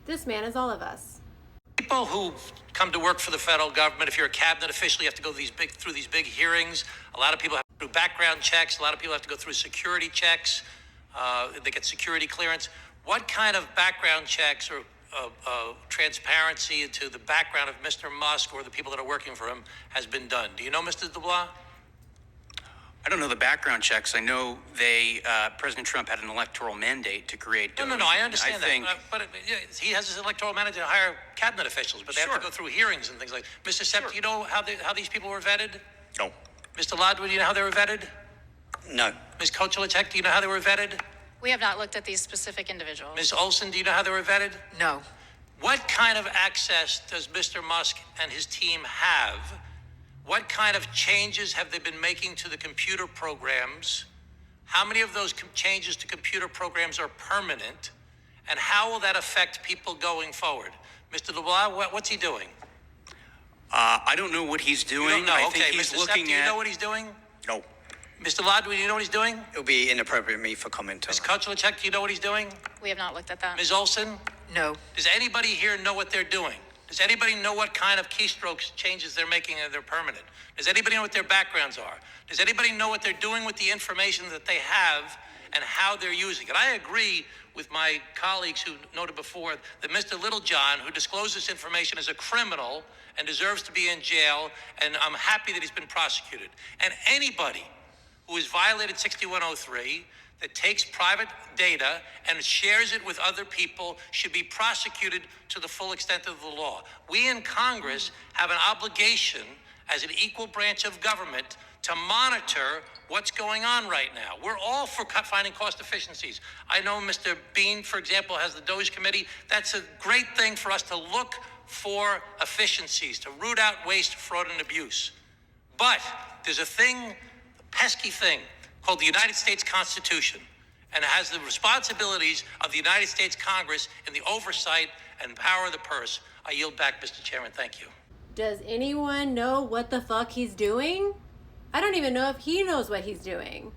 This man is all of us. People who come to work for the federal government, if you're a cabinet official, you have to go through these big hearings. A lot of people have to do background checks. A lot of people have to go through security checks. They get security clearance. What kind of background checks or transparency into the background of Mr. Musk or the people that are working for him has been done? Do you know, Mr. Dubois? I don't know the background checks. I know President Trump had an electoral mandate to create. No, I understand that. But he has his electoral mandate to hire cabinet officials, but they have to go through hearings and things like that. Mr. Sepp, do you know how these people were vetted? No. Mr. Lodwood, do you know how they were vetted? No. Ms. Kochelicek, do you know how they were vetted? We have not looked at these specific individuals. Ms. Olson, do you know how they were vetted? No. What kind of access does Mr. Musk and his team have? What kind of changes have they been making to the computer programs? How many of those changes to computer programs are permanent? And how will that affect people going forward? Mr. Dubois, what's he doing? I don't know what he's doing. You don't know. I think Okay, he's Mr. looking Sepp, do you know what he's doing? No. Mr. Lodwood, do you know what he's doing? It would be inappropriate of me for comment on Ms. that. Kochelicek, do you know what he's doing? We have not looked at that. Ms. Olson? No. Does anybody here know what they're doing? Does anybody know what kind of keystrokes changes they're making and they're permanent? Does anybody know what their backgrounds are? Does anybody know what they're doing with the information that they have and how they're using it? I agree with my colleagues who noted before that Mr. Littlejohn, who disclosed this information, is a criminal and deserves to be in jail, and I'm happy that he's been prosecuted. And anybody who has violated 6103, that takes private data and shares it with other people should be prosecuted to the full extent of the law. We in Congress have an obligation as an equal branch of government to monitor what's going on right now. We're all for finding cost efficiencies. I know Mr. Bean, for example, has the DOGE committee. That's a great thing for us to look for efficiencies, to root out waste, fraud, and abuse. But there's a pesky thing, called the United States Constitution, and it has the responsibilities of the United States Congress in the oversight and power of the purse. I yield back, Mr. Chairman. Thank you. Does anyone know what the fuck he's doing? I don't even know if he knows what he's doing.